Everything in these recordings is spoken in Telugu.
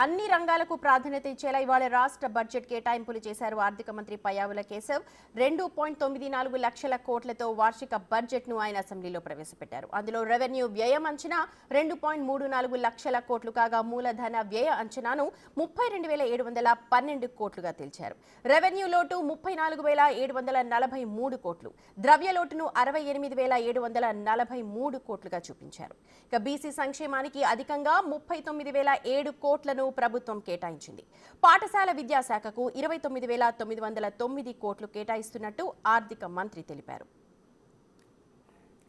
అన్ని రంగాలకు ప్రాధాన్యత ఇచ్చేలా ఇవాళ రాష్ట్ర బడ్జెట్ కేటాయింపులు చేశారు ఆర్థిక మంత్రి పయ్యావుల కేశవ్. 2.94 లక్షల కోట్లతో వార్షిక బడ్జెట్ ను ఆయన అసెంబ్లీలో ప్రవేశపెట్టారు. అందులో రెవెన్యూ వ్యయం అంచనా 2.34 లక్షల కోట్లు కాగా మూలధన వ్యయ అంచనాను 32,712 కోట్లుగా తేల్చారు. రెవెన్యూ లోటు 34,743 కోట్లు, ద్రవ్య లోటును 68,743 కోట్లుగా చూపించారు. ఇక బీసీ సంక్షేమానికి అధికంగా 39,007 కోట్లను ప్రభుత్వం కేటాయించింది. పాఠశాల విద్యాశాఖకు 29,909 కోట్లు కేటాయిస్తున్నట్టు ఆర్థిక మంత్రి తెలిపారు.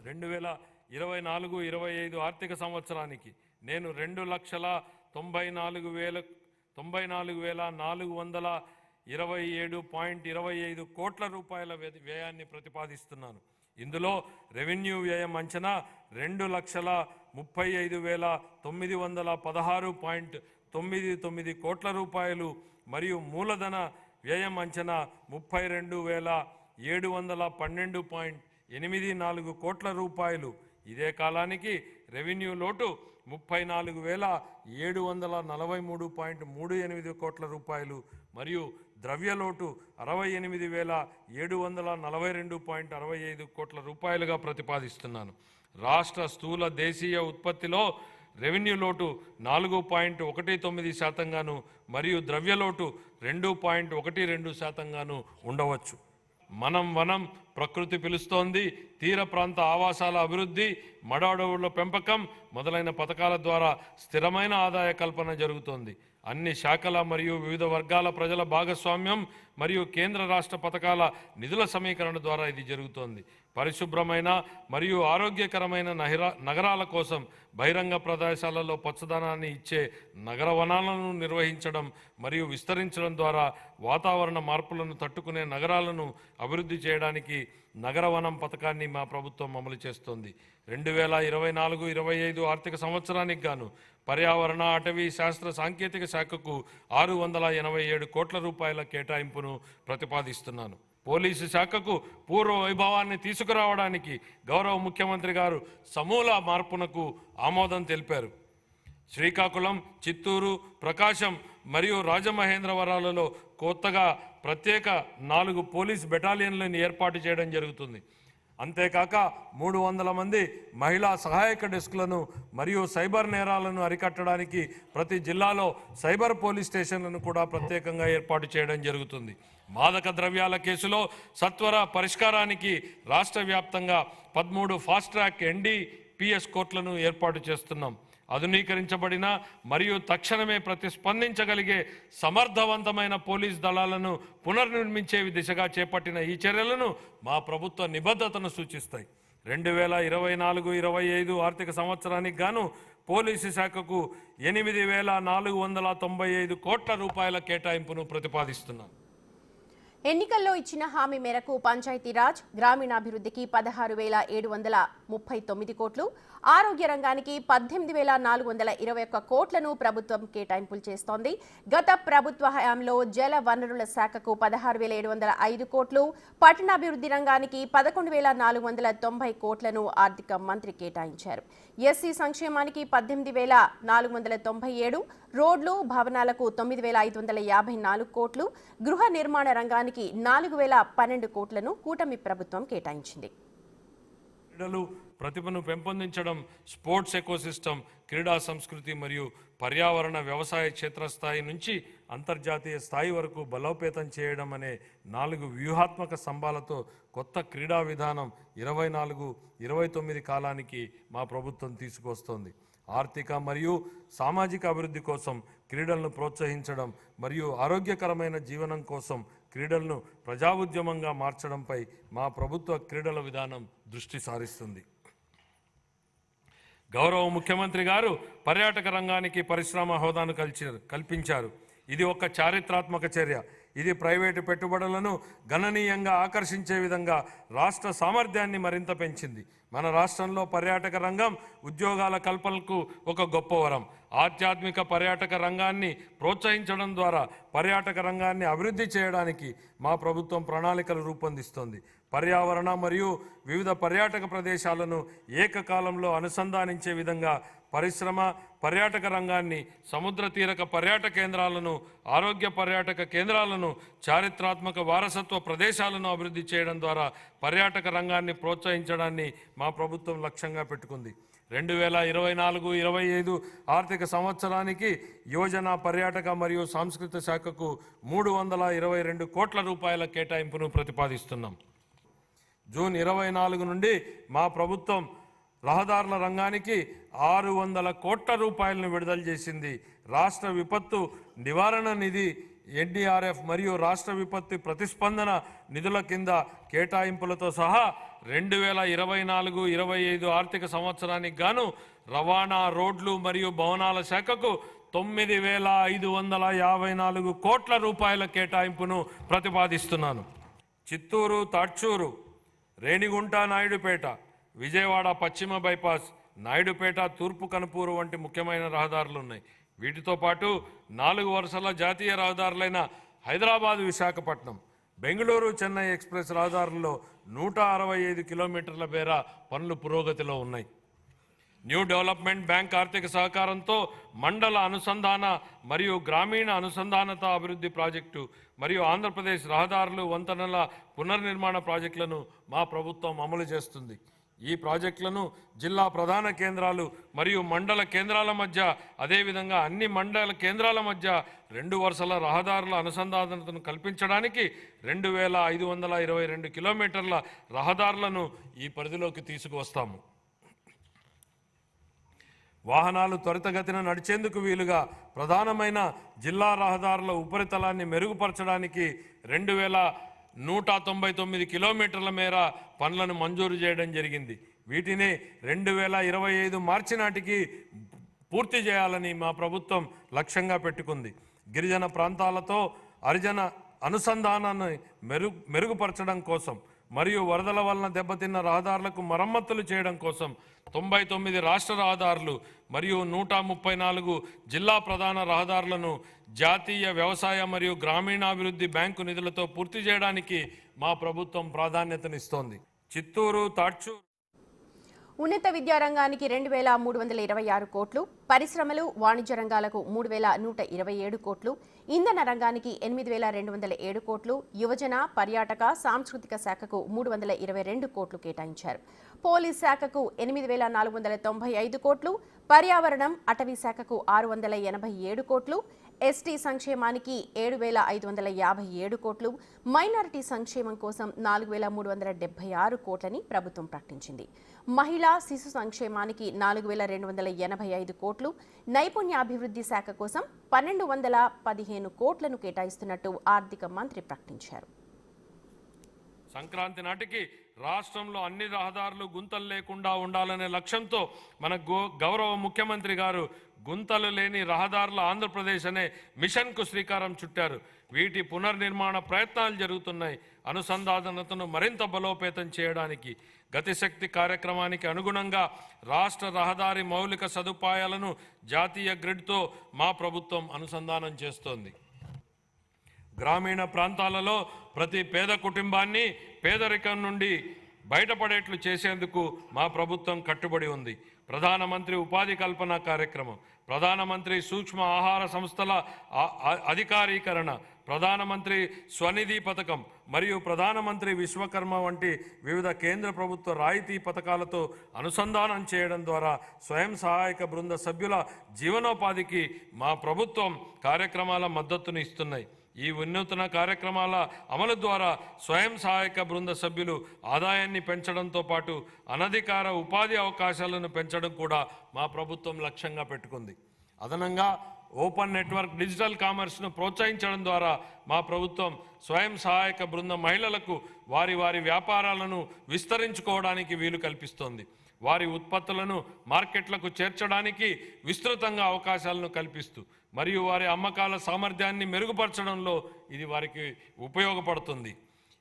2024-25 ఆర్థిక సంవత్సరానికి నేను 2,94,427.25 కోట్ల రూపాయల వ్యయాన్ని ప్రతిపాదిస్తున్నాను. ఇందులో రెవెన్యూ వ్యయం అంచనా 2,35,916.99 కోట్ల రూపాయలు మరియు మూలధన వ్యయం అంచనా 32,712.84 కోట్ల రూపాయలు. ఇదే కాలానికి రెవెన్యూ లోటు 34,743.38 కోట్ల రూపాయలు మరియు ద్రవ్యలోటు 68,742.65 కోట్ల రూపాయలుగా ప్రతిపాదిస్తున్నాను. రాష్ట్ర స్థూల దేశీయ ఉత్పత్తిలో రెవెన్యూ లోటు 4.19% మరియు ద్రవ్యలోటు 2.12% ఉండవచ్చు. మనం వనం ప్రకృతి పిలుస్తోంది, తీర ప్రాంత ఆవాసాల అభివృద్ధి, మడ అడవుల పెంపకం మొదలైన పథకాల ద్వారా స్థిరమైన ఆదాయ కల్పన జరుగుతోంది. అన్ని శాఖల మరియు వివిధ వర్గాల ప్రజల భాగస్వామ్యం మరియు కేంద్ర రాష్ట్ర పథకాల నిధుల సమీకరణ ద్వారా ఇది జరుగుతోంది. పరిశుభ్రమైన మరియు ఆరోగ్యకరమైన నగరాల కోసం బహిరంగ ప్రదేశాలలో పచ్చదనాన్ని ఇచ్చే నగర వనాలను నిర్వహించడం మరియు విస్తరించడం ద్వారా వాతావరణ మార్పులను తట్టుకునే నగరాలను అభివృద్ధి చేయడానికి నగర వనం పథకాన్ని మా ప్రభుత్వం అమలు చేస్తోంది. 2024-25 ఆర్థిక సంవత్సరానికి గాను పర్యావరణ, అటవీ, శాస్త్ర, సాంకేతిక శాఖకు 687 కోట్ల రూపాయల కేటాయింపును ప్రతిపాదిస్తున్నాను. పోలీసు శాఖకు పూర్వ వైభవాన్ని తీసుకురావడానికి గౌరవ ముఖ్యమంత్రి గారు సమూల మార్పునకు ఆమోదం తెలిపారు. శ్రీకాకుళం, చిత్తూరు, ప్రకాశం మరియు రాజమహేంద్రవరాలలో కొత్తగా ప్రత్యేక 4 పోలీస్ బెటాలియన్లను ఏర్పాటు చేయడం జరుగుతుంది. అంతేకాక 300 మంది మహిళా సహాయక డెస్క్లను మరియు సైబర్ నేరాలను అరికట్టడానికి ప్రతి జిల్లాలో సైబర్ పోలీస్ స్టేషన్లను కూడా ప్రత్యేకంగా ఏర్పాటు చేయడం జరుగుతుంది. మాదక ద్రవ్యాల కేసులో సత్వర పరిష్కారానికి రాష్ట్ర వ్యాప్తంగా 13 ఫాస్ట్ ట్రాక్ NDPS కోర్టులను ఏర్పాటు చేస్తున్నాం. ఆధునీకరించబడిన మరియు తక్షణమే ప్రతిస్పందించగలిగే సమర్థవంతమైన పోలీస్ దళాలను పునర్నిర్మించే దిశగా చేపట్టిన ఈ చర్యలను మా ప్రభుత్వ నిబద్ధతను సూచిస్తాయి. 2024-25 ఆర్థిక సంవత్సరానికి గాను పోలీసు శాఖకు 8,495 కోట్ల రూపాయల కేటాయింపును ప్రతిపాదిస్తున్నాం. ఎన్నికల్లో ఇచ్చిన హామీ మేరకు పంచాయతీరాజ్, గ్రామీణాభివృద్ధికి 16,739 కోట్లు, ఆరోగ్య రంగానికి 18,421 కోట్లను ప్రభుత్వం కేటాయింపులు చేస్తోంది. గత ప్రభుత్వ హయాంలో జల వనరుల శాఖకు 16,705 కోట్లు, పట్టణాభివృద్ధి రంగానికి 11,490 కోట్లను ఆర్థిక మంత్రి కేటాయించారు. ఎస్సీ సంక్షేమానికి 18,497, రోడ్లు, భవనాలకు 9,554 కోట్లు, గృహ నిర్మాణ రంగానికి 4,012 కోట్లను కూటమి ప్రభుత్వం కేటాయించింది. క్రీడలు ప్రతిభను పెంపొందించడం, స్పోర్ట్స్ ఎకోసిస్టమ్, క్రీడా సంస్కృతి మరియు పర్యావరణ, వ్యవసాయ క్షేత్రస్థాయి నుంచి అంతర్జాతీయ స్థాయి వరకు బలోపేతం చేయడం అనే 4 వ్యూహాత్మక స్తంభాలతో కొత్త క్రీడా విధానం 24-29 కాలానికి మా ప్రభుత్వం తీసుకొస్తోంది. ఆర్థిక మరియు సామాజిక అభివృద్ధి కోసం క్రీడలను ప్రోత్సహించడం మరియు ఆరోగ్యకరమైన జీవనం కోసం క్రీడలను ప్రజా ఉద్యమంగా మార్చడంపై మా ప్రభుత్వ క్రీడల విధానం దృష్టి సారిస్తుంది. గౌరవ ముఖ్యమంత్రి గారు పర్యాటక రంగానికి పరిశ్రమ హోదాను కల్పించారు. ఇది ఒక చారిత్రాత్మక చర్య. ఇది ప్రైవేటు పెట్టుబడులను గణనీయంగా ఆకర్షించే విధంగా రాష్ట్ర సామర్థ్యాన్ని మరింత పెంచింది. మన రాష్ట్రంలో పర్యాటక రంగం ఉద్యోగాల కల్పనకు ఒక గొప్ప వరం. ఆధ్యాత్మిక పర్యాటక రంగాన్ని ప్రోత్సహించడం ద్వారా పర్యాటక రంగాన్ని అభివృద్ధి చేయడానికి మా ప్రభుత్వం ప్రణాళికలు రూపొందిస్తోంది. పర్యావరణ మరియు వివిధ పర్యాటక ప్రదేశాలను ఏకకాలంలో అనుసంధానించే విధంగా పరిశ్రమ, పర్యాటక రంగాన్ని, సముద్ర తీరక పర్యాటక కేంద్రాలను, ఆరోగ్య పర్యాటక కేంద్రాలను, చారిత్రాత్మక వారసత్వ ప్రదేశాలను అభివృద్ధి చేయడం ద్వారా పర్యాటక రంగాన్ని ప్రోత్సహించడాన్ని మా ప్రభుత్వం లక్ష్యంగా పెట్టుకుంది. 2024-25 ఆర్థిక సంవత్సరానికి యువజన, పర్యాటక మరియు సాంస్కృతిక శాఖకు 322 కోట్ల రూపాయల కేటాయింపును ప్రతిపాదిస్తున్నాం. జూన్ 24 నుండి మా ప్రభుత్వం రహదారుల రంగానికి 600 కోట్ల రూపాయలను విడుదల చేసింది. రాష్ట్ర విపత్తు నివారణ నిధి, ఎన్డీఆర్ఎఫ్ మరియు రాష్ట్ర విపత్తు ప్రతిస్పందన నిధుల కింద కేటాయింపులతో సహా 2024-25 ఆర్థిక సంవత్సరానికి గాను రవాణా, రోడ్లు మరియు భవనాల శాఖకు 9,554 కోట్ల రూపాయల కేటాయింపును ప్రతిపాదిస్తున్నాను. చిత్తూరు, తాడ్చూరు, రేణిగుంట, నాయుడుపేట, విజయవాడ పశ్చిమ బైపాస్, నాయుడుపేట, తూర్పు కనుపూరు వంటి ముఖ్యమైన రహదారులు ఉన్నాయి. వీటితో పాటు 4 వరుసల జాతీయ రహదారులైన హైదరాబాద్, విశాఖపట్నం, బెంగళూరు, చెన్నై ఎక్స్ప్రెస్ రహదారుల్లో 165 కిలోమీటర్ల మేర పనులు పురోగతిలో ఉన్నాయి. న్యూ డెవలప్మెంట్ బ్యాంక్ ఆర్థిక సహకారంతో మండల అనుసంధాన మరియు గ్రామీణ అనుసంధానత అభివృద్ధి ప్రాజెక్టు మరియు ఆంధ్రప్రదేశ్ రహదారులు, వంతెనల పునర్నిర్మాణ ప్రాజెక్టులను మా ప్రభుత్వం అమలు చేస్తుంది. ఈ ప్రాజెక్టులను జిల్లా ప్రధాన కేంద్రాలు మరియు మండల కేంద్రాల మధ్య, అదేవిధంగా అన్ని మండల కేంద్రాల మధ్య 2 వరుసల రహదారుల అనుసంధానతను కల్పించడానికి 2,522 కిలోమీటర్ల రహదారులను ఈ పరిధిలోకి తీసుకువస్తాము. వాహనాలు త్వరితగతిన నడిచేందుకు వీలుగా ప్రధానమైన జిల్లా రహదారుల ఉపరితలాన్ని మెరుగుపరచడానికి 2,199 కిలోమీటర్ల మేర పనులను మంజూరు చేయడం జరిగింది. వీటిని 2025 మార్చి నాటికి పూర్తి చేయాలని మా ప్రభుత్వం లక్ష్యంగా పెట్టుకుంది. గిరిజన ప్రాంతాలతో హరిజన అనుసంధానాన్ని మెరుగుపరచడం కోసం మరియు వరదల వలన దెబ్బతిన్న రహదారులకు మరమ్మతులు చేయడం కోసం 99 రాష్ట్ర రహదారులు మరియు 134 జిల్లా ప్రధాన రహదారులను జాతీయ వ్యవసాయ మరియు గ్రామీణాభివృద్ధి బ్యాంకు నిధులతో పూర్తి చేయడానికి మా ప్రభుత్వం ప్రాధాన్యతనిస్తోంది. చిత్తూరు, తాడ్చూరు ఉన్నత విద్యారంగానికి 2,326 కోట్లు, పరిశ్రమలు, వాణిజ్య రంగాలకు 3,127 కోట్లు, ఇంధన రంగానికి 8,207 కోట్లు, యువజన, పర్యాటక, సాంస్కృతిక శాఖకు 322 కోట్లు కేటాయించారు. పోలీస్ శాఖకు 8,495 కోట్లు, పర్యావరణం, అటవీ శాఖకు 687 కోట్లు, ఎస్టీ సంక్షేమానికి 7,557 కోట్లు, మైనారిటీ సంక్షేమం కోసం 4,376 కోట్లని ప్రభుత్వం ప్రకటించింది. మహిళా, శిశు సంక్షేమానికి 4,285 కోట్లు, నైపుణ్యాభివృద్ధి శాఖ కోసం 1,215 కోట్లను కేటాయిస్తున్నట్టు ఆర్థిక మంత్రి ప్రకటించారు. సంక్రాంతి నాటికి రాష్ట్రంలో అన్ని రహదారులు గుంతలు లేకుండా ఉండాలనే లక్ష్యంతో మన గౌరవ ముఖ్యమంత్రి గారు గుంతలు లేని రహదారుల ఆంధ్రప్రదేశ్ అనే మిషన్కు శ్రీకారం చుట్టారు. వీటి పునర్నిర్మాణ ప్రయత్నాలు జరుగుతున్నాయి. అనుసంధానతను మరింత బలోపేతం చేయడానికి గతిశక్తి కార్యక్రమానికి అనుగుణంగా రాష్ట్ర రహదారి మౌలిక సదుపాయాలను జాతీయ గ్రిడ్తో మా ప్రభుత్వం అనుసంధానం చేస్తోంది. గ్రామీణ ప్రాంతాలలో ప్రతి పేద కుటుంబాన్ని పేదరికం నుండి బయటపడేట్లు చేసేందుకు మా ప్రభుత్వం కట్టుబడి ఉంది. ప్రధానమంత్రి ఉపాధి కల్పన కార్యక్రమం, ప్రధానమంత్రి సూక్ష్మ ఆహార సంస్థల అధికారీకరణ, ప్రధానమంత్రి స్వనిధి పథకం మరియు ప్రధానమంత్రి విశ్వకర్మ వంటి వివిధ కేంద్ర ప్రభుత్వ రాయితీ పథకాలతో అనుసంధానం చేయడం ద్వారా స్వయం సహాయక బృంద సభ్యుల జీవనోపాధికి మా ప్రభుత్వం కార్యక్రమాల మద్దతును ఇస్తున్నాయి. ఈ వినూత్న కార్యక్రమాల అమలు ద్వారా స్వయం సహాయక బృంద సభ్యులు ఆదాయాన్ని పెంచడంతో పాటు అనధికార ఉపాధి అవకాశాలను పెంచడం కూడా మా ప్రభుత్వం లక్ష్యంగా పెట్టుకుంది. అదనంగా ఓపెన్ నెట్వర్క్ డిజిటల్ కామర్స్ను ప్రోత్సహించడం ద్వారా మా ప్రభుత్వం స్వయం సహాయక బృంద మహిళలకు వారి వ్యాపారాలను విస్తరించుకోవడానికి వీలు కల్పిస్తోంది. వారి ఉత్పత్తులను మార్కెట్లకు చేర్చడానికి విస్తృతంగా అవకాశాలను కల్పిస్తూ మరియు వారి అమ్మకాల సామర్థ్యాన్ని మెరుగుపరచడంలో ఇది వారికి ఉపయోగపడుతుంది.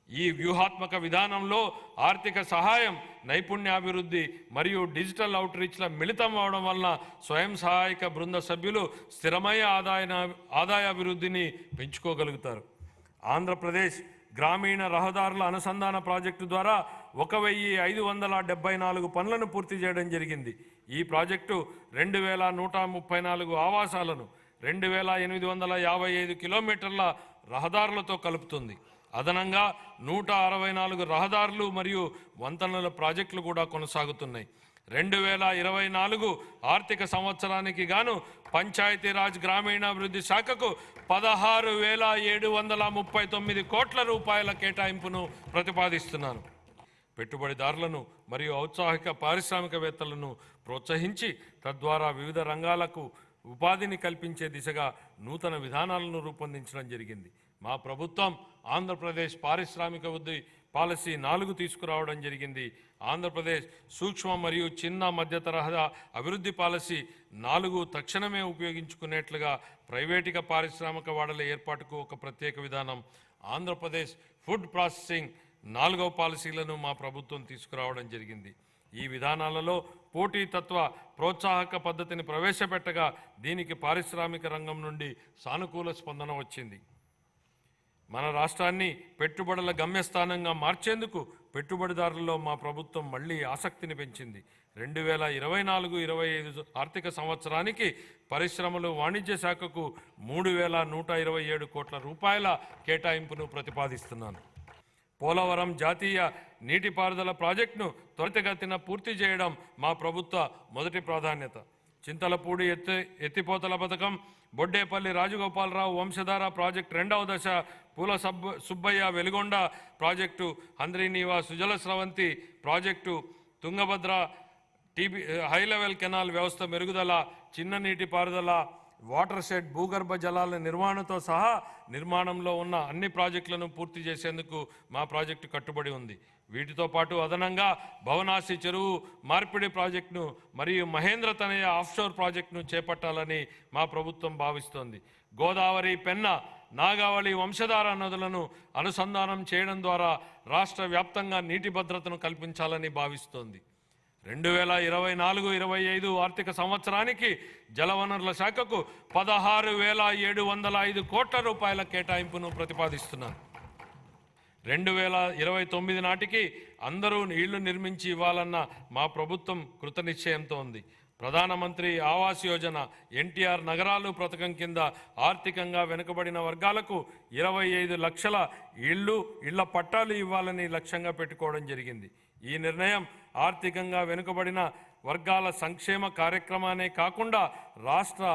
ఈ వ్యూహాత్మక విధానంలో ఆర్థిక సహాయం, నైపుణ్యాభివృద్ధి మరియు డిజిటల్ అవుట్రీచ్ల మిళితం అవడం వలన స్వయం సహాయక బృంద సభ్యులు స్థిరమైన ఆదాయాభివృద్ధిని పెంచుకోగలుగుతారు. ఆంధ్రప్రదేశ్ గ్రామీణ రహదారుల అనుసంధాన ప్రాజెక్టు ద్వారా 1,574 పనులను పూర్తి చేయడం జరిగింది. ఈ ప్రాజెక్టు 2134 ఆవాసాలను 2855 కిలోమీటర్ల రహదారులతో కలుపుతుంది. అదనంగా 164 రహదారులు మరియు వంతెనల ప్రాజెక్టులు కూడా కొనసాగుతున్నాయి. 2024 ఆర్థిక సంవత్సరానికి గాను పంచాయతీరాజ్ గ్రామీణాభివృద్ధి శాఖకు 16,739 కోట్ల రూపాయల కేటాయింపును ప్రతిపాదిస్తున్నాను. పెట్టుబడిదారులను మరియు ఔత్సాహిక పారిశ్రామికవేత్తలను ప్రోత్సహించి తద్వారా వివిధ రంగాలకు ఉపాధిని కల్పించే దిశగా నూతన విధానాలను రూపొందించడం జరిగింది. మా ప్రభుత్వం ఆంధ్రప్రదేశ్ పారిశ్రామిక వృద్ధి పాలసీ 4 తీసుకురావడం జరిగింది. ఆంధ్రప్రదేశ్ సూక్ష్మ మరియు చిన్న మధ్య తరహా అభివృద్ధి పాలసీ 4 తక్షణమే ఉపయోగించుకునేట్లుగా ప్రైవేటిక పారిశ్రామిక వాడల ఏర్పాటుకు ఒక ప్రత్యేక విధానం, ఆంధ్రప్రదేశ్ ఫుడ్ ప్రాసెసింగ్ 4వ పాలసీలను మా ప్రభుత్వం తీసుకురావడం జరిగింది. ఈ విధానాలలో పోటీతత్వ ప్రోత్సాహక పద్ధతిని ప్రవేశపెట్టగా దీనికి పారిశ్రామిక రంగం నుండి సానుకూల స్పందన వచ్చింది. మన రాష్ట్రాన్ని పెట్టుబడుల గమ్యస్థానంగా మార్చేందుకు పెట్టుబడిదారులలో మా ప్రభుత్వం మళ్లీ ఆసక్తిని పెంచింది. 2024-25 ఆర్థిక సంవత్సరానికి పరిశ్రమలు వాణిజ్య శాఖకు 3,127 కోట్ల రూపాయల కేటాయింపును ప్రతిపాదిస్తున్నాను. పోలవరం జాతీయ నీటిపారుదల ప్రాజెక్టును త్వరితగతిన పూర్తి చేయడం మా ప్రభుత్వ మొదటి ప్రాధాన్యత. చింతలపూడి ఎత్తిపోతల పథకం, బొడ్డేపల్లి రాజగోపాలరావు వంశధార ప్రాజెక్టు 2వ దశ, Pula Subbaiah Veligonda project, Handri Neeva Sujala Sravanthi project, Tungabhadra high level canal వ్యవస్థ మెరుగుదల, చిన్న నీటి పారుదల, వాటర్ షెడ్, భూగర్భ జలాల నిర్వహణతో సహా నిర్మాణంలో ఉన్న అన్ని ప్రాజెక్టులను పూర్తి చేసేందుకు మా ప్రాజెక్టు కట్టుబడి ఉంది. వీటితో పాటు అదనంగా భవనాసి చెరువు మార్పిడి ప్రాజెక్టును మరియు మహేంద్ర తనయ ఆఫ్షోర్ ప్రాజెక్టును చేపట్టాలని మా ప్రభుత్వం భావిస్తోంది. గోదావరి, పెన్న, నాగావళి వంశధార నదులను అనుసంధానం చేయడం ద్వారా రాష్ట్ర వ్యాప్తంగా నీటి భద్రతను కల్పించాలని భావిస్తోంది. 2024-25 ఆర్థిక సంవత్సరానికి జలవనరుల శాఖకు 16,705 కోట్ల రూపాయల కేటాయింపును ప్రతిపాదిస్తున్నాను. 2029 నాటికి అందరూ ఇళ్లు నిర్మించి ఇవ్వాలన్న మా ప్రభుత్వం కృతనిశ్చయంతో ఉంది. ప్రధానమంత్రి ఆవాస్ యోజన, ఎన్టీఆర్ నగరాలు పథకం కింద ఆర్థికంగా వెనుకబడిన వర్గాలకు 25 లక్షల ఇళ్ల పట్టాలు ఇవ్వాలని లక్ష్యంగా పెట్టుకోవడం జరిగింది. ఈ నిర్ణయం ఆర్థికంగా వెనుకబడిన వర్గాల సంక్షేమ కార్యక్రమానే కాకుండా రాష్ట్ర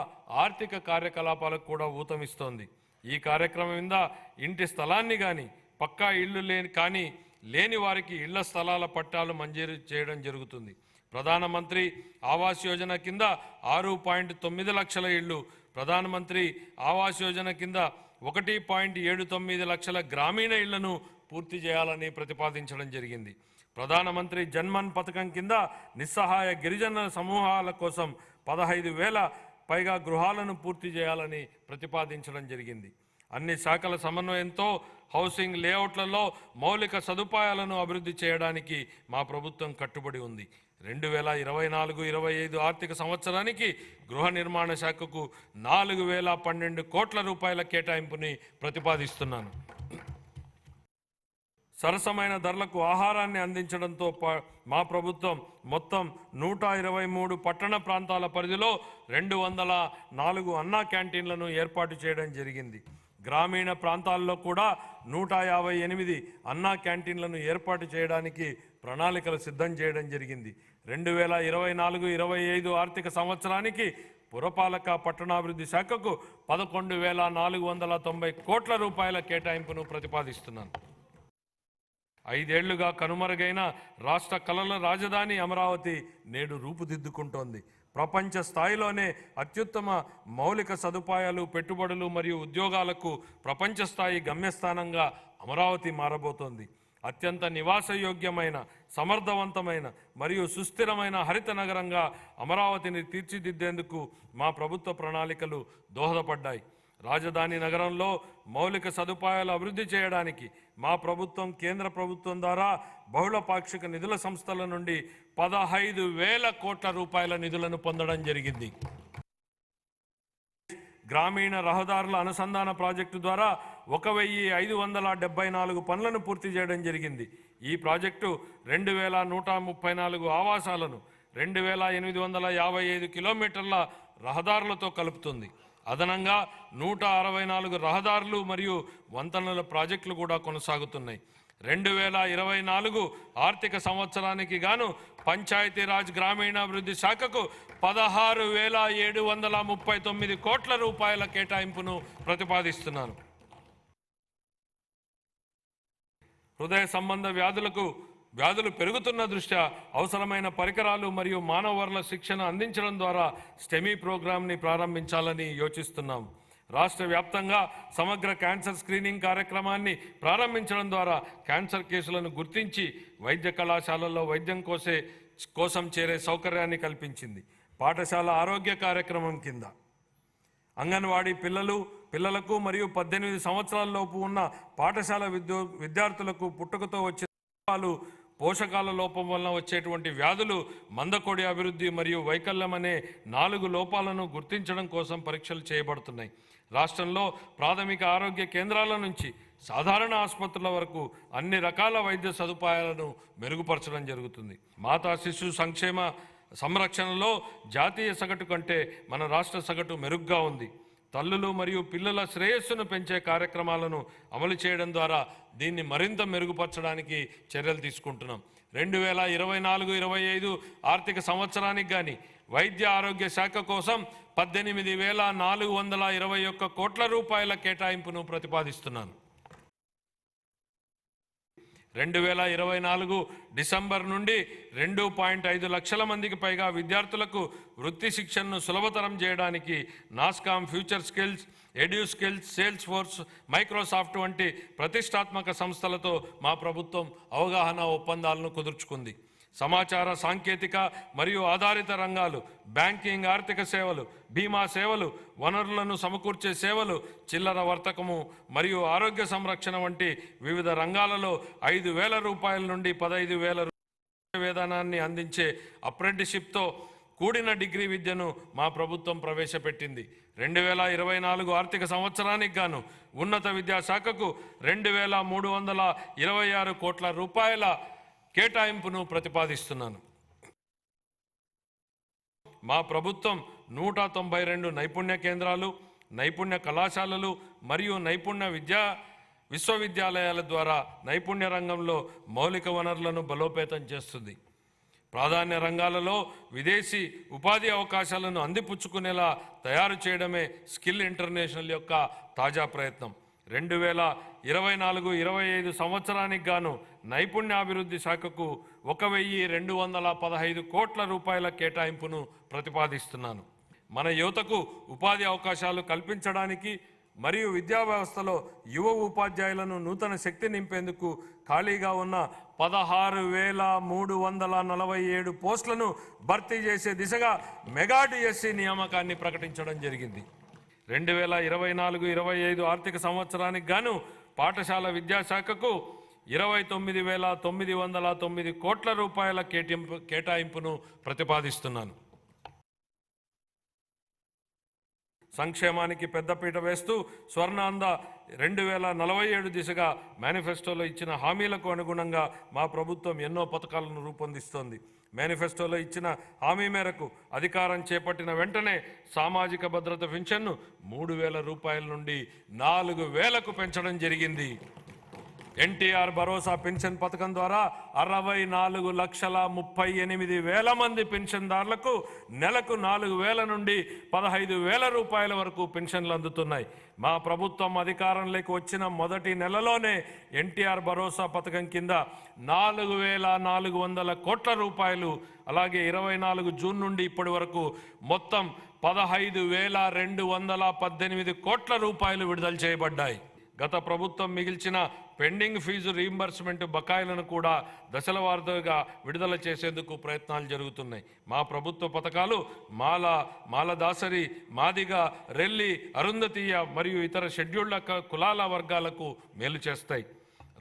ఆర్థిక కార్యకలాపాలకు కూడా ఊతమిస్తోంది. ఈ కార్యక్రమం కింద ఇంటి స్థలాన్ని కానీ పక్కా ఇళ్ళు లేని వారికి ఇళ్ల స్థలాల పట్టాలు మంజూరు చేయడం జరుగుతుంది. ప్రధానమంత్రి ఆవాస్ యోజన కింద 6.9 లక్షల ఇళ్ళు, ప్రధానమంత్రి ఆవాస్ యోజన కింద 1.79 లక్షల గ్రామీణ ఇళ్లను పూర్తి చేయాలని ప్రతిపాదించడం జరిగింది. ప్రధానమంత్రి జన్మన్ పథకం కింద నిస్సహాయ గిరిజన సమూహాల కోసం 15,000 పైగా గృహాలను పూర్తి చేయాలని ప్రతిపాదించడం జరిగింది. అన్ని శాఖల సమన్వయంతో హౌసింగ్ లేఅవుట్లలో మౌలిక సదుపాయాలను అభివృద్ధి చేయడానికి మా ప్రభుత్వం కట్టుబడి ఉంది. 2024-25 ఆర్థిక సంవత్సరానికి గృహ నిర్మాణ శాఖకు 4,012 కోట్ల రూపాయల కేటాయింపుని ప్రతిపాదిస్తున్నాను. సరసమైన ధరలకు ఆహారాన్ని అందించడంతో మా ప్రభుత్వం మొత్తం 123 పట్టణ ప్రాంతాల పరిధిలో 204 అన్నా క్యాంటీన్లను ఏర్పాటు చేయడం జరిగింది. గ్రామీణ ప్రాంతాల్లో కూడా 158 అన్నా క్యాంటీన్లను ఏర్పాటు చేయడానికి ప్రణాళికలు సిద్ధం చేయడం జరిగింది. 2024-25 ఆర్థిక సంవత్సరానికి పురపాలక పట్టణాభివృద్ధి శాఖకు 11,490 కోట్ల రూపాయల కేటాయింపును ప్రతిపాదిస్తున్నాను. 5 ఏళ్లుగా కనుమరుగైన రాష్ట్ర కళల రాజధాని అమరావతి నేడు రూపుదిద్దుకుంటోంది. ప్రపంచ స్థాయిలోనే అత్యుత్తమ మౌలిక సదుపాయాలు, పెట్టుబడులు మరియు ఉద్యోగాలకు ప్రపంచ స్థాయి గమ్యస్థానంగా అమరావతి మారబోతోంది. అత్యంత నివాసయోగ్యమైన, సమర్థవంతమైన మరియు సుస్థిరమైన హరిత నగరంగా అమరావతిని తీర్చిదిద్దేందుకు మా ప్రభుత్వ ప్రణాళికలు దోహదపడ్డాయి. రాజధాని నగరంలో మౌలిక సదుపాయాలు అభివృద్ధి చేయడానికి మా ప్రభుత్వం కేంద్ర ప్రభుత్వం ద్వారా బహుళ పాక్షిక నిధుల సంస్థల నుండి 15,000 కోట్ల రూపాయల నిధులను పొందడం జరిగింది. గ్రామీణ రహదారుల అనుసంధాన ప్రాజెక్టు ద్వారా 1,574 పనులను పూర్తి చేయడం జరిగింది. ఈ ప్రాజెక్టు 2,134 ఆవాసాలను, 2855 కిలోమీటర్ల రహదారులతో కలుపుతుంది. అదనంగా 164 రహదారులు మరియు వంతెనల ప్రాజెక్టులు కూడా కొనసాగుతున్నాయి. 2024 ఆర్థిక సంవత్సరానికి గాను పంచాయతీరాజ్ గ్రామీణాభివృద్ధి శాఖకు 16,739 కోట్ల రూపాయల కేటాయింపును ప్రతిపాదిస్తున్నాను. హృదయ సంబంధ వ్యాధులు పెరుగుతున్న దృష్ట్యా అవసరమైన పరికరాలు మరియు మానవ వనరుల శిక్షణ అందించడం ద్వారా స్టెమీ ప్రోగ్రాంని ప్రారంభించాలని యోచిస్తున్నాం. రాష్ట్ర వ్యాప్తంగా సమగ్ర క్యాన్సర్ స్క్రీనింగ్ కార్యక్రమాన్ని ప్రారంభించడం ద్వారా క్యాన్సర్ కేసులను గుర్తించి వైద్య కళాశాలల్లో వైద్యం కోసం చేరే సౌకర్యాన్ని కల్పించింది. పాఠశాల ఆరోగ్య కార్యక్రమం కింద అంగన్వాడీ పిల్లలకు మరియు 18 సంవత్సరాల లోపు ఉన్న పాఠశాల విద్యార్థులకు పుట్టుకతో వచ్చే పోషకాల లోపం వలన వచ్చేటువంటి వ్యాధులు, మందకొడి అభివృద్ధి మరియు వైకల్యం అనే 4 లోపాలను గుర్తించడం కోసం పరీక్షలు చేయబడుతున్నాయి. రాష్ట్రంలో ప్రాథమిక ఆరోగ్య కేంద్రాల నుంచి సాధారణ ఆసుపత్రుల వరకు అన్ని రకాల వైద్య సదుపాయాలను మెరుగుపరచడం జరుగుతుంది. మాతా శిశు సంక్షేమ సంరక్షణలో జాతీయ సగటు కంటే మన రాష్ట్ర సగటు మెరుగ్గా ఉంది. తల్లులు మరియు పిల్లల శ్రేయస్సును పెంచే కార్యక్రమాలను అమలు చేయడం ద్వారా దీన్ని మరింత మెరుగుపరచడానికి చర్యలు తీసుకుంటున్నాం. 2024-25 ఆర్థిక సంవత్సరానికి కానీ వైద్య ఆరోగ్య శాఖ కోసం 18,421 కోట్ల రూపాయల కేటాయింపును ప్రతిపాదిస్తున్నాను. 2024 డిసెంబర్ నుండి 2.5 లక్షల మందికి పైగా విద్యార్థులకు వృత్తి శిక్షణను సులభతరం చేయడానికి NASSCOM, future skills, edu skills, sales force, Microsoft వంటి ప్రతిష్టాత్మక సంస్థలతో మా ప్రభుత్వం అవగాహన ఒప్పందాలను కుదుర్చుకుంది. సమాచార సాంకేతిక మరియు ఆధారిత రంగాలు, బ్యాంకింగ్, ఆర్థిక సేవలు, బీమా సేవలు, వనరులను సమకూర్చే సేవలు, చిల్లర వర్తకము మరియు ఆరోగ్య సంరక్షణ వంటి వివిధ రంగాలలో 5,000 రూపాయల నుండి 15,000 రూపాయల వేతనాన్ని అందించే అప్రెంటిస్షిప్తో కూడిన డిగ్రీ విద్యను మా ప్రభుత్వం ప్రవేశపెట్టింది. 2024 ఆర్థిక సంవత్సరానికి గాను ఉన్నత విద్యాశాఖకు 2,326 కోట్ల రూపాయల కేటాయింపును ప్రతిపాదిస్తున్నాను. మా ప్రభుత్వం 192 నైపుణ్య కేంద్రాలు, నైపుణ్య కళాశాలలు మరియు నైపుణ్య విశ్వవిద్యాలయాల ద్వారా నైపుణ్య రంగంలో మౌలిక వనరులను బలోపేతం చేస్తుంది. ప్రాధాన్య రంగాలలో విదేశీ ఉపాధి అవకాశాలను అందిపుచ్చుకునేలా తయారు చేయడమే స్కిల్ ఇంటర్నేషనల్ యొక్క తాజా ప్రయత్నం. 2024-25 సంవత్సరానికి గాను నైపుణ్యాభివృద్ధి శాఖకు 1,215 కోట్ల రూపాయల కేటాయింపును ప్రతిపాదిస్తున్నాను. మన యువతకు ఉపాధి అవకాశాలు కల్పించడానికి మరియు విద్యా వ్యవస్థలో యువ ఉపాధ్యాయులను నూతన శక్తి నింపేందుకు ఖాళీగా ఉన్న 16,347 పోస్టులను భర్తీ చేసే దిశగా మెగా డిఎస్సి నియామకాన్ని ప్రకటించడం జరిగింది. 2024-25 ఆర్థిక సంవత్సరానికి గాను పాఠశాల విద్యాశాఖకు 29,909 కోట్ల రూపాయల కేటాయింపును ప్రతిపాదిస్తున్నాను. సంక్షేమానికి పెద్దపీట వేస్తూ స్వర్ణాంధ 2047 దిశగా మేనిఫెస్టోలో ఇచ్చిన హామీలకు అనుగుణంగా మా ప్రభుత్వం ఎన్నో పథకాలను రూపొందిస్తోంది. మేనిఫెస్టోలో ఇచ్చిన హామీ మేరకు అధికారం చేపట్టిన వెంటనే సామాజిక భద్రత పెన్షన్ను 3,000 రూపాయల నుండి 4,000కు పెంచడం జరిగింది. ఎన్టీఆర్ భరోసా పెన్షన్ పథకం ద్వారా 64,38,000 మంది పెన్షన్దారులకు నెలకు 4,000 నుండి 15,000 రూపాయల వరకు పెన్షన్లు అందుతున్నాయి. మా ప్రభుత్వం అధికారంలోకి వచ్చిన మొదటి నెలలోనే ఎన్టీఆర్ భరోసా పథకం కింద 4,400 కోట్ల రూపాయలు, అలాగే 24 జూన్ నుండి ఇప్పటి వరకు మొత్తం 15,218 కోట్ల రూపాయలు విడుదల చేయబడ్డాయి. గత ప్రభుత్వం మిగిల్చిన పెండింగ్ ఫీజు రీయింబర్స్మెంట్ బకాయిలను కూడా దశల వారీగా విడుదల చేసేందుకు ప్రయత్నాలు జరుగుతున్నాయి. మా ప్రభుత్వ పథకాలు మాలదాసరి, మాదిగ, రెల్లి, అరుంధతీయ మరియు ఇతర షెడ్యూల్డ్ కులాల వర్గాలకు మేలు చేస్తాయి.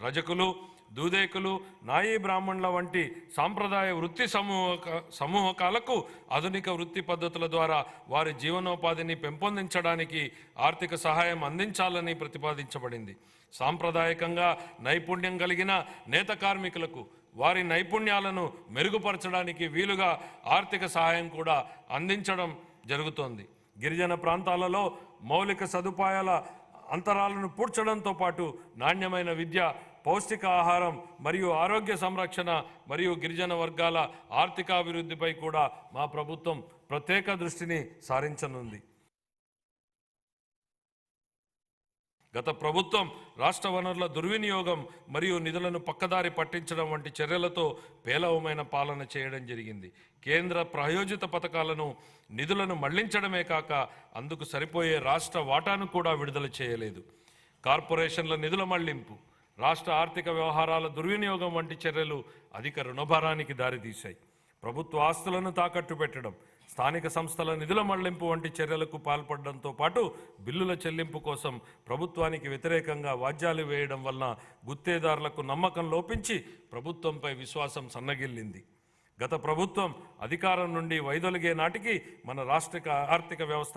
రజకులు, దూదేకులు, నాయీ బ్రాహ్మణుల వంటి సాంప్రదాయ వృత్తి సమూహకాలకు ఆధునిక వృత్తి పద్ధతుల ద్వారా వారి జీవనోపాధిని పెంపొందించడానికి ఆర్థిక సహాయం అందించాలని ప్రతిపాదించబడింది. సాంప్రదాయకంగా నైపుణ్యం కలిగిన నేత కార్మికులకు వారి నైపుణ్యాలను మెరుగుపరచడానికి వీలుగా ఆర్థిక సహాయం కూడా అందించడం జరుగుతోంది. గిరిజన ప్రాంతాలలో మౌలిక సదుపాయాల అంతరాలను పూడ్చడంతో పాటు నాణ్యమైన విద్య, పౌష్టిక ఆహారం మరియు ఆరోగ్య సంరక్షణ మరియు గిరిజన వర్గాల ఆర్థికాభివృద్ధిపై కూడా మా ప్రభుత్వం ప్రత్యేక దృష్టిని సారించనుంది. గత ప్రభుత్వం రాష్ట్ర వనరుల దుర్వినియోగం మరియు నిధులను పక్కదారి పట్టించడం వంటి చర్యలతో పేలవమైన పాలన చేయడం జరిగింది. కేంద్ర ప్రాయోజిత పథకాలను నిధులను మళ్లించడమే కాక అందుకు సరిపోయే రాష్ట్ర వాటాను కూడా విడుదల చేయలేదు. కార్పొరేషన్ల నిధుల మళ్లింపు, రాష్ట్ర ఆర్థిక వ్యవహారాల దుర్వినియోగం వంటి చర్యలు అధిక రుణభారానికి దారితీశాయి. ప్రభుత్వ ఆస్తులను తాకట్టు పెట్టడం, స్థానిక సంస్థల నిధుల మళ్లింపు వంటి చర్యలకు పాల్పడడంతో పాటు బిల్లుల చెల్లింపు కోసం ప్రభుత్వానికి వ్యతిరేకంగా వాద్యాలు వేయడం వలన గుత్తేదారులకు నమ్మకం లోపించి ప్రభుత్వంపై విశ్వాసం సన్నగిల్లింది. గత ప్రభుత్వం అధికారం నుండి వైదొలిగే నాటికి మన రాష్ట్ర ఆర్థిక వ్యవస్థ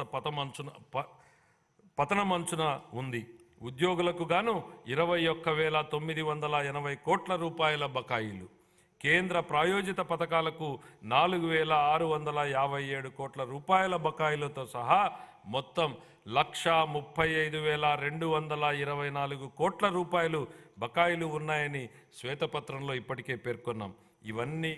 పతనమంచున ఉంది. ఉద్యోగులకు గాను 21,980 కోట్ల రూపాయల బకాయిలు, కేంద్ర ప్రాయోజిత పథకాలకు 4,657 కోట్ల రూపాయల బకాయిలతో సహా మొత్తం 1,35,224 కోట్ల రూపాయలు బకాయిలు ఉన్నాయని శ్వేతపత్రంలో ఇప్పటికే పేర్కొన్నాం. ఇవన్నీ